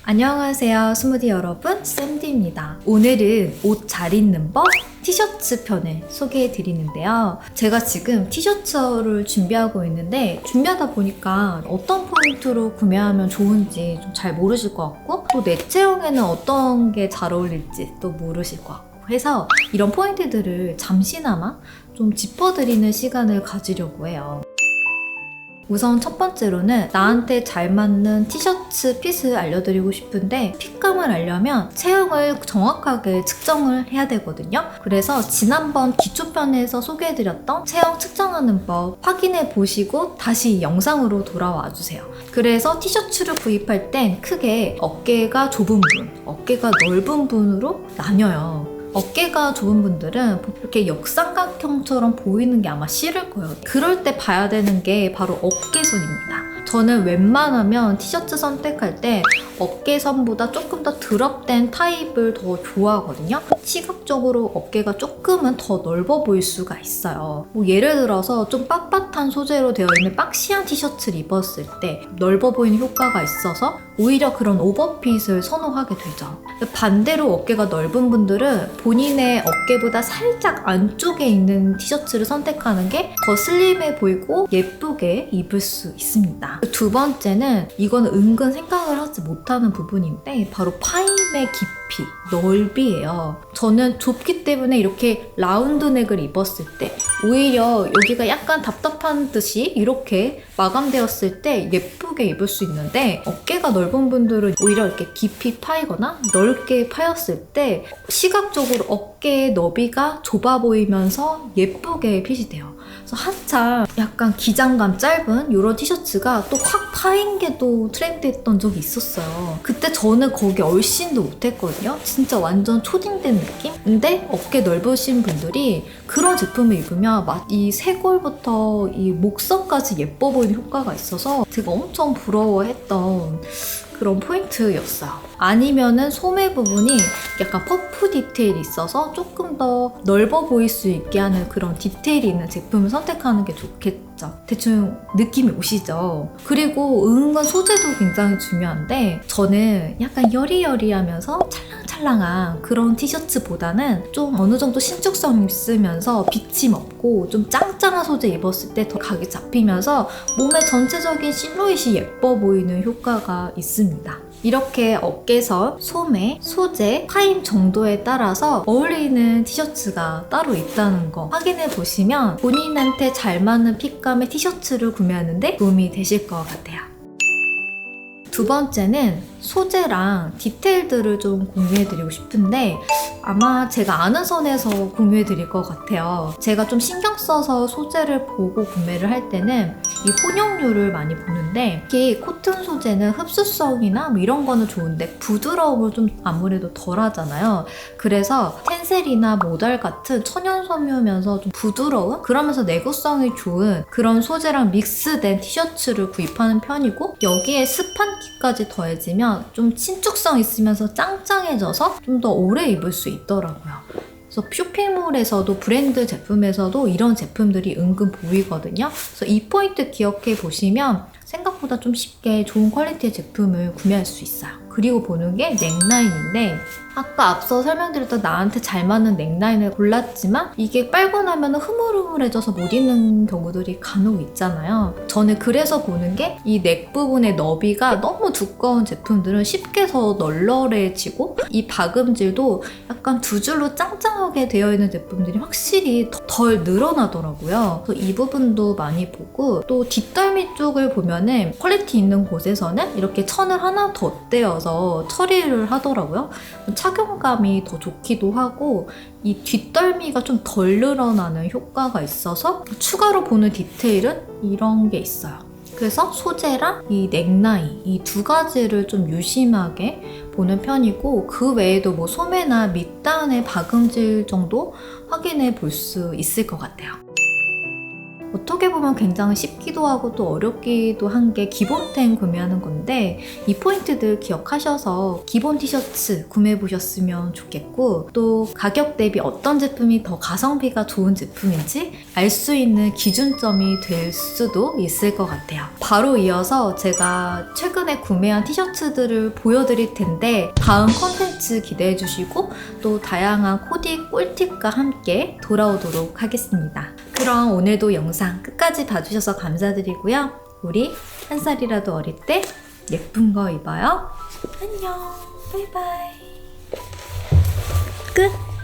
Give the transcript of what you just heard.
안녕하세요 스무디 여러분, 샌디입니다. 오늘은 옷 잘 입는 법 티셔츠 편을 소개해 드리는데요. 제가 지금 티셔츠를 준비하고 있는데 준비하다 보니까 어떤 포인트로 구매하면 좋은지 좀 잘 모르실 것 같고 또 내 체형에는 어떤 게 잘 어울릴지 또 모르실 것 같고 해서 이런 포인트들을 잠시나마 좀 짚어드리는 시간을 가지려고 해요. 우선 첫 번째로는 나한테 잘 맞는 티셔츠 핏을 알려드리고 싶은데 핏감을 알려면 체형을 정확하게 측정을 해야 되거든요. 그래서 지난번 기초편에서 소개해드렸던 체형 측정하는 법 확인해 보시고 다시 영상으로 돌아와 주세요. 그래서 티셔츠를 구입할 땐 크게 어깨가 좁은 분, 어깨가 넓은 분으로 나뉘어요. 어깨가 좁은 분들은 이렇게 역삼각형처럼 보이는 게 아마 싫을 거예요. 그럴 때 봐야 되는 게 바로 어깨선입니다. 저는 웬만하면 티셔츠 선택할 때 어깨선보다 조금 더 드럽된 타입을 더 좋아하거든요. 시각적으로 어깨가 조금은 더 넓어 보일 수가 있어요. 예를 들어서 좀 빳빳한 소재로 되어 있는 박시한 티셔츠를 입었을 때 넓어 보이는 효과가 있어서 오히려 그런 오버핏을 선호하게 되죠. 반대로 어깨가 넓은 분들은 본인의 어깨보다 살짝 안쪽에 있는 티셔츠를 선택하는 게 더 슬림해 보이고 예쁘게 입을 수 있습니다. 두 번째는 이건 은근 생각을 하지 못하는 부분인데 바로 파임의 깊이, 넓이에요. 저는 좁기 때문에 이렇게 라운드 넥을 입었을 때 오히려 여기가 약간 답답한 듯이 이렇게 마감되었을 때 예쁘게 입을 수 있는데 어깨가 넓은 분들은 오히려 이렇게 깊이 파이거나 넓게 파였을 때 시각적으로 어깨의 너비가 좁아 보이면서 예쁘게 핏이 돼요. 그래서 한참 약간 기장감 짧은 이런 티셔츠가 또 확 파인 게 또 트렌드했던 적이 있었어요. 그때 저는 거기 얼씬도 못했거든요. 진짜 완전 초딩된 느낌? 근데 어깨 넓으신 분들이 그런 제품을 입으면 막 이 쇄골부터 이 목선까지 예뻐 보이는 효과가 있어서 제가 엄청 부러워했던 그런 포인트였어요. 아니면은 소매 부분이 약간 퍼프 디테일이 있어서 조금 더 넓어 보일 수 있게 하는 그런 디테일이 있는 제품을 선택하는 게 좋겠죠. 대충 느낌이 오시죠? 그리고 은근 소재도 굉장히 중요한데 저는 약간 여리여리하면서 찰랑찰랑한 그런 티셔츠보다는 좀 어느 정도 신축성 있으면서 비침 없고 좀 짱짱한 소재 입었을 때 더 각이 잡히면서 몸의 전체적인 실루엣이 예뻐 보이는 효과가 있습니다. 이렇게 어깨선, 소매, 소재, 파임 정도에 따라서 어울리는 티셔츠가 따로 있다는 거 확인해 보시면 본인한테 잘 맞는 핏감의 티셔츠를 구매하는데 도움이 되실 것 같아요. 두 번째는 소재랑 디테일들을 좀 공유해드리고 싶은데 아마 제가 아는 선에서 공유해드릴 것 같아요. 제가 좀 신경 써서 소재를 보고 구매를 할 때는 이 혼용률을 많이 보는데 특히 코튼 소재는 흡수성이나 뭐 이런 거는 좋은데 부드러움을 좀 아무래도 덜 하잖아요. 그래서 텐셀이나 모달 같은 천연 섬유면서 좀 부드러운 그러면서 내구성이 좋은 그런 소재랑 믹스된 티셔츠를 구입하는 편이고 여기에 스판기까지 더해지면 좀 신축성 있으면서 짱짱해져서 좀 더 오래 입을 수 있더라고요. 그래서 쇼핑몰에서도 브랜드 제품에서도 이런 제품들이 은근 보이거든요. 그래서 이 포인트 기억해 보시면 생각보다 좀 쉽게 좋은 퀄리티의 제품을 구매할 수 있어요. 그리고 보는 게 넥라인인데 아까 앞서 설명드렸던 나한테 잘 맞는 넥라인을 골랐지만 이게 빨고 나면 흐물흐물해져서 못 입는 경우들이 간혹 있잖아요. 저는 그래서 보는 게 이 넥 부분의 너비가 너무 두꺼운 제품들은 쉽게 더 널널해지고 이 박음질도 약간 두 줄로 짱짱하게 되어 있는 제품들이 확실히 덜 늘어나더라고요. 그래서 이 부분도 많이 보고 또 뒷덜미 쪽을 보면은 퀄리티 있는 곳에서는 이렇게 천을 하나 덧대어서 처리를 하더라고요. 착용감이 더 좋기도 하고 이 뒷덜미가 좀 덜 늘어나는 효과가 있어서 추가로 보는 디테일은 이런 게 있어요. 그래서 소재랑 이 넥라인 이 두 가지를 좀 유심하게 보는 편이고 그 외에도 뭐 소매나 밑단의 박음질 정도 확인해 볼 수 있을 것 같아요. 어떻게 보면 굉장히 쉽기도 하고 또 어렵기도 한 게 기본템 구매하는 건데 이 포인트들 기억하셔서 기본 티셔츠 구매해 보셨으면 좋겠고 또 가격 대비 어떤 제품이 더 가성비가 좋은 제품인지 알 수 있는 기준점이 될 수도 있을 것 같아요. 바로 이어서 제가 최근에 구매한 티셔츠들을 보여드릴 텐데 다음 컨텐츠 기대해 주시고 또 다양한 코디 꿀팁과 함께 돌아오도록 하겠습니다. 그럼 오늘도 영상 끝까지 봐주셔서 감사드리고요. 우리 한 살이라도 어릴 때 예쁜 거 입어요. 안녕. 바이바이. 끝.